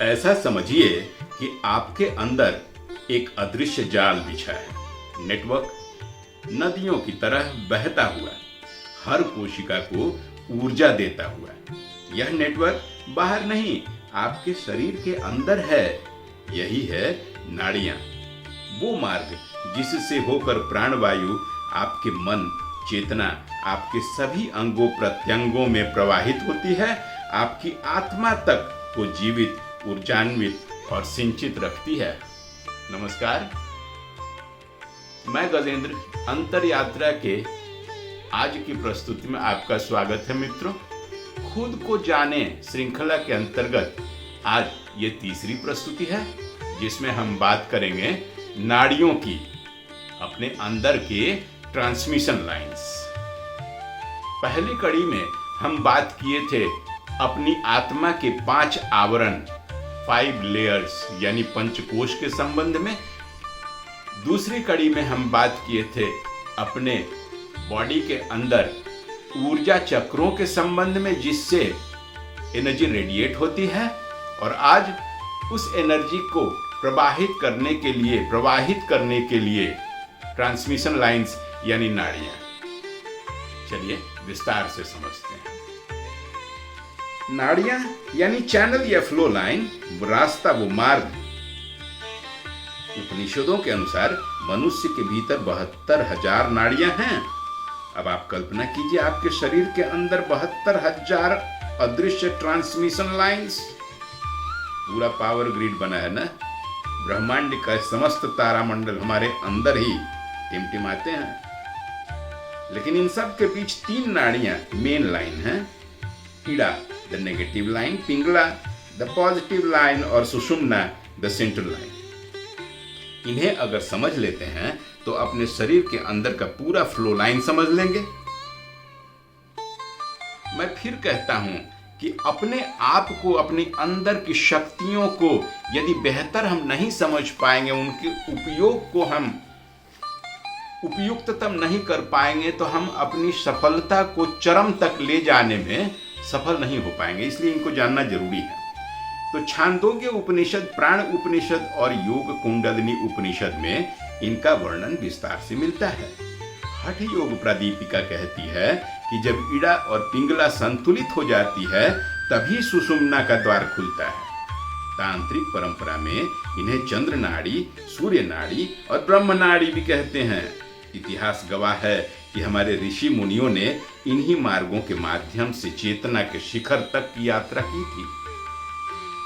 ऐसा समझिए कि आपके अंदर एक अदृश्य जाल बिछा है। नेटवर्क नदियों की तरह बहता हुआ, हर कोशिका को ऊर्जा देता हुआ। यह नेटवर्क बाहर नहीं, आपके शरीर के अंदर है। यही है नाड़ियां, वो मार्ग जिससे होकर प्राणवायु आपके मन, चेतना, आपके सभी अंगों प्रत्यंगों में प्रवाहित होती है, आपकी आत्मा तक को जीवित, ऊर्जान्वित और सिंचित रखती है। नमस्कार, मैं गजेंद्र अंतर यात्रा के आज की प्रस्तुति में आपका स्वागत है। मित्रों, खुद को जाने श्रृंखला के अंतर्गत आज ये तीसरी प्रस्तुति है, जिसमें हम बात करेंगे नाड़ियों की, अपने अंदर के ट्रांसमिशन लाइंस। पहली कड़ी में हम बात किए थे अपनी आत्मा के 5 आवरण, 5 लेयर्स यानी पंचकोश के संबंध में। दूसरी कड़ी में हम बात किए थे अपने बॉडी के अंदर ऊर्जा चक्रों के संबंध में, जिससे एनर्जी रेडिएट होती है। और आज उस एनर्जी को प्रवाहित करने के लिए ट्रांसमिशन लाइंस यानी नाड़ियां। चलिए विस्तार से समझते हैं। नाड़ियां यानी चैनल या फ्लो लाइन, वो रास्ता, वो मार्ग। उपनिषदों के अनुसार मनुष्य के भीतर 72,000 नाड़ियां हैं। अब आप कल्पना कीजिए, आपके शरीर के अंदर 72,000 अदृश्य ट्रांसमिशन लाइंस। पूरा पावर ग्रिड बना है ना। ब्रह्मांड का समस्त तारामंडल हमारे अंदर ही टिमटिमाते हैं। लेकिन इन सब के बीच 3 नाड़ियां मेन लाइन हैं। Ida the negative line, Pingala the positive line और सुषुम्ना द सेंट्रल लाइन। इन्हें अगर समझ लेते हैं तो अपने शरीर के अंदर का पूरा फ्लो लाइन समझ लेंगे। मैं फिर कहता हूं कि अपने आप को, अपने अंदर की शक्तियों को यदि बेहतर हम नहीं समझ पाएंगे, उनके उपयोग को हम उपयुक्ततम नहीं कर पाएंगे, तो हम अपनी सफलता को चरम तक ले जाने में सफल नहीं हो पाएंगे। इसलिए इनको जानना जरूरी है। तो छांदोग्य उपनिषद, प्राण उपनिषद और योग कुंडलिनी उपनिषद में इनका वर्णन विस्तार से मिलता है। हठ योग प्रादीपिका कहती है कि जब ईड़ा और पिंगला संतुलित हो जाती है, तभी सुषुम्ना का द्वार खुलता है। तांत्रिक परंपरा में इन्हें चंद्र नाड़ी, सूर्य नाड़ी और ब्रह्म नाड़ी भी कहते हैं। इतिहास गवाह है कि हमारे ऋषि मुनियों ने इन्हीं मार्गों के माध्यम से चेतना के शिखर तक की यात्रा की थी।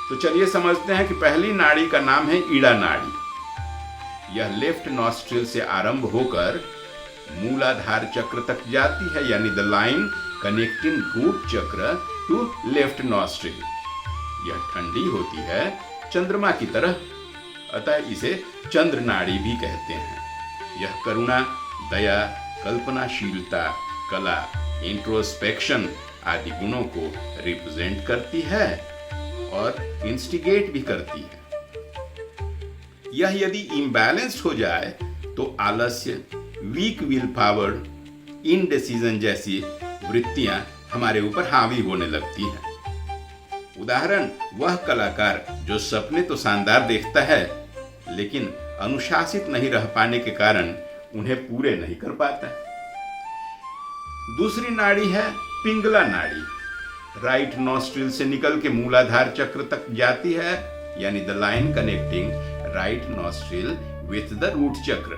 तो चलिए समझते हैं कि पहली नाड़ी का नाम है ईड़ा नाड़ी। यह लेफ्ट नॉस्ट्रिल से आरंभ होकर मूलाधार चक्र तक जाती है, यानी द लाइन कनेक्टिंग रूट चक्र टू लेफ्ट नॉस्ट्रिल। यह ठंडी होती है, चंद्रमा की तरह, अतः इसे चंद्र नाड़ी भी कहते हैं। यह करुणा, दया, कल्पनाशीलता, कला, इंट्रोस्पेक्शन आदि गुणों को रिप्रेजेंट करती है और इंस्टिगेट भी करती है। यह यदि इम्बैलेंस्ड हो जाए तो आलस्य, वीक विल पावर, इनडिसीजन जैसी वृत्तियां हमारे ऊपर हावी होने लगती हैं। उदाहरण, वह कलाकार जो सपने तो शानदार देखता है, लेकिन अनुशासित नहीं रह पाने के कारण उन्हें पूरे नहीं कर पाता। दूसरी नाड़ी है पिंगला नाड़ी। राइट नॉस्ट्रिल से निकल के मूलाधार चक्र तक जाती है, यानी the line connecting right nostril with the root chakra.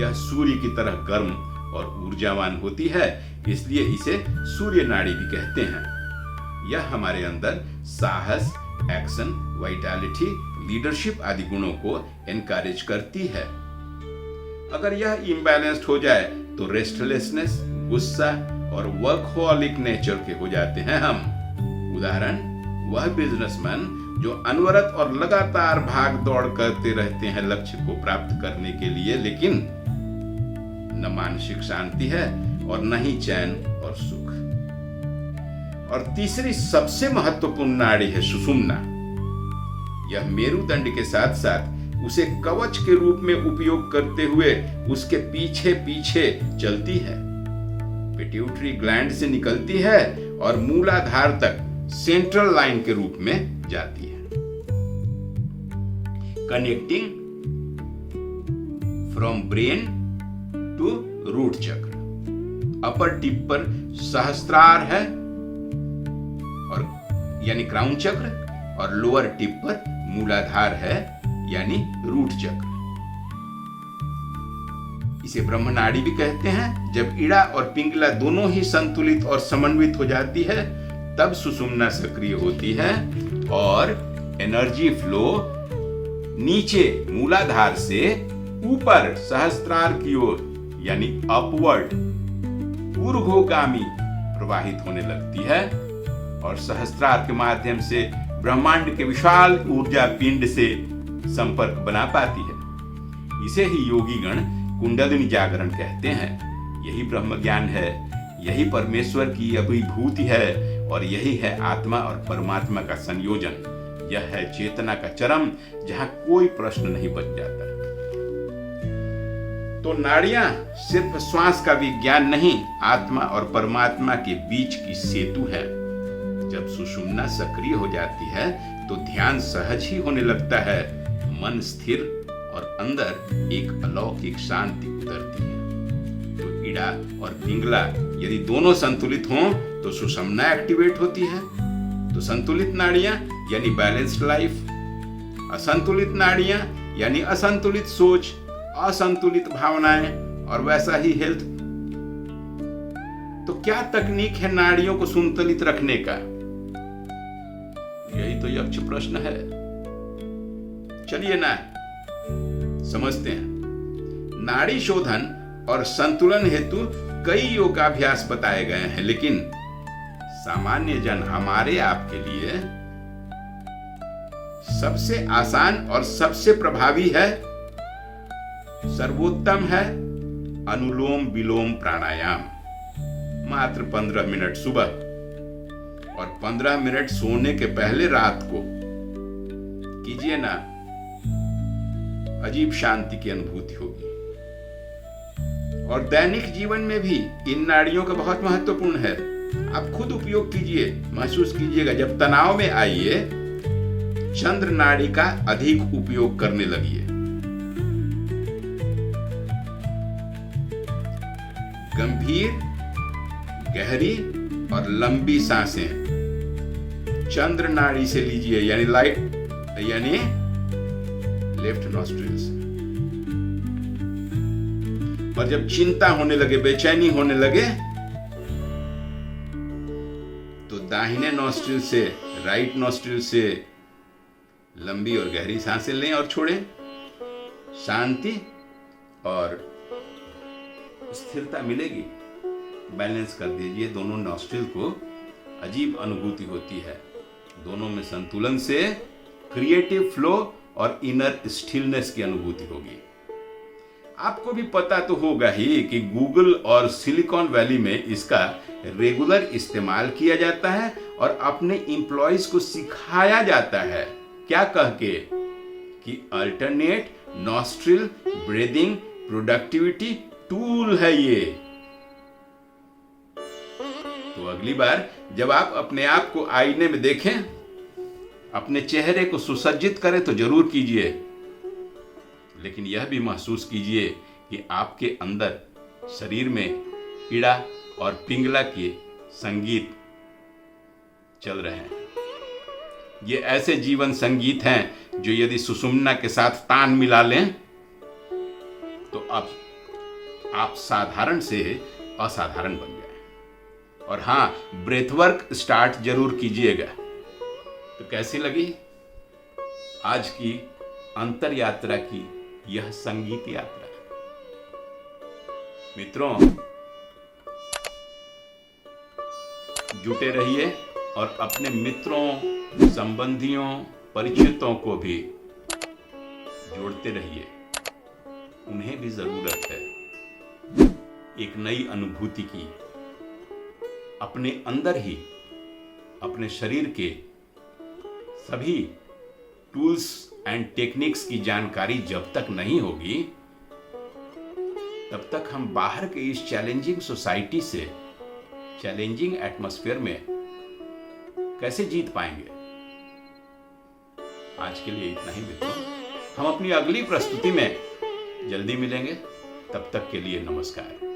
यह सूर्य की तरह गर्म और ऊर्जावान होती है, इसलिए इसे सूर्य नाड़ी भी कहते हैं। यह हमारे अंदर साहस, एक्शन, वाइटैलिटी, लीडरशिप आदि गुणों को एनकरेज करती है। अगर यह इम्बैलेंस्ड हो जाए तो रेस्टलेसनेस, गुस्सा और वर्कहोलिक नेचर के हो जाते हैं हम। उदाहरण, वह बिजनेसमैन जो अनवरत और लगातार भाग दौड़ करते रहते हैं लक्ष्य को प्राप्त करने के लिए, लेकिन न मानसिक शांति है और न ही चैन और सुख। और तीसरी सबसे महत्वपूर्ण नाड़ी है सुषुम्ना। यह मेरुदंड के साथ साथ उसे कवच के रूप में उपयोग करते हुए उसके पीछे पीछे चलती है। पिट्यूटरी ग्लैंड से निकलती है और मूलाधार तक सेंट्रल लाइन के रूप में जाती है। Connecting from brain to root chakra. Upper tip पर सहस्त्रार है और यानी क्राउन चक्र, और लोअर टिप पर मूलाधार है यानी रूट चक्र। इसे ब्रह्म नाड़ी भी कहते हैं। जब इड़ा और पिंगला दोनों ही संतुलित और समन्वित हो जाती है तब सुषुम्ना सक्रिय होती है और एनर्जी फ्लो नीचे मूलाधार से ऊपर सहस्त्रार की ओर यानी अपवर्ड ऊर्ध्वगामी प्रवाहित होने लगती है और सहस्त्रार के माध्यम से ब्रह्मांड के विशाल ऊर्जा पिंड से संपर्क बना पाती है। इसे ही योगीगण कुंडलिनी जागरण कहते हैं। यही ब्रह्म ज्ञान है, यही परमेश्वर की अभिभूति है और यही है आत्मा और परमात्मा का संयोजन। यह है चेतना का चरम जहां कोई प्रश्न नहीं बच जाता। तो नाड़ियां सिर्फ श्वास का विज्ञान नहीं, आत्मा और परमात्मा के बीच की सेतु है। जब सुषुम्ना सक्रिय हो जाती है तो ध्यान सहज ही होने लगता है, मन स्थिर और अंदर एक अलौकिक शांति उतरती है। तो इड़ा और पिंगला यदि दोनों संतुलित हों तो सुषुम्ना एक्टिवेट होती है। तो संतुलित नाड़ियां यानी बैलेंस्ड लाइफ, असंतुलित नाड़ियां यानी असंतुलित सोच, असंतुलित भावनाएं और वैसा ही हेल्थ। तो क्या तकनीक है नाड़ियों को संतुलित रखने का? यही तो यक्ष प्रश्न है। चलिए ना समझते हैं। नाड़ी शोधन और संतुलन हेतु कई योगाभ्यास बताए गए हैं, लेकिन सामान्य जन हमारे आपके लिए सबसे आसान और सबसे प्रभावी है, सर्वोत्तम है अनुलोम विलोम प्राणायाम। मात्र 15 मिनट सुबह और 15 मिनट सोने के पहले रात को कीजिए ना, अजीब शांति की अनुभूति होगी। और दैनिक जीवन में भी इन नाड़ियों का बहुत महत्वपूर्ण है। आप खुद उपयोग कीजिए, महसूस कीजिएगा। जब तनाव में आइए, चंद्र नाड़ी का अधिक उपयोग करने लगिए। गंभीर, गहरी और लंबी सांसें चंद्र नाड़ी से लीजिए, यानी लेफ्ट नॉस्ट्रिल से। और जब चिंता होने लगे, बेचैनी होने लगे, तो दाहिने नॉस्ट्रिल से, राइट नॉस्ट्रिल से लंबी और गहरी सांसें लें और छोड़ें। शांति और स्थिरता मिलेगी। बैलेंस कर दीजिए दोनों नॉस्ट्रिल को, अजीब अनुभूति होती है। दोनों में संतुलन से क्रिएटिव फ्लो और इनर स्टिलनेस की अनुभूति होगी। आपको भी पता तो होगा ही कि गूगल और सिलिकॉन वैली में इसका रेगुलर इस्तेमाल किया जाता है और अपने एम्प्लॉइज को सिखाया जाता है। क्या कह के कि alternate nostril breathing productivity tool है ये। तो अगली बार जब आप अपने आप को आईने में देखें, अपने चेहरे को सुसज्जित करें तो जरूर कीजिए, लेकिन यह भी महसूस कीजिए कि आपके अंदर शरीर में इड़ा और पिंगला के संगीत चल रहे हैं। ये ऐसे जीवन संगीत हैं जो यदि सुषुम्ना के साथ तान मिला लें तो अब आप साधारण से असाधारण बन जाए। और हाँ, ब्रेथवर्क स्टार्ट जरूर कीजिएगा। तो कैसी लगी आज की अंतर यात्रा की यह संगीत यात्रा? मित्रों, जुटे रहिए और अपने मित्रों, संबंधियों, परिचितों को भी जोड़ते रहिए। उन्हें भी जरूरत है एक नई अनुभूति की। अपने अंदर ही अपने शरीर के सभी टूल्स एंड टेक्निक्स की जानकारी जब तक नहीं होगी, तब तक हम बाहर के इस चैलेंजिंग सोसाइटी से, चैलेंजिंग एटमॉस्फेयर में कैसे जीत पाएंगे? आज के लिए इतना ही मित्रों। हम अपनी अगली प्रस्तुति में जल्दी मिलेंगे, तब तक के लिए नमस्कार।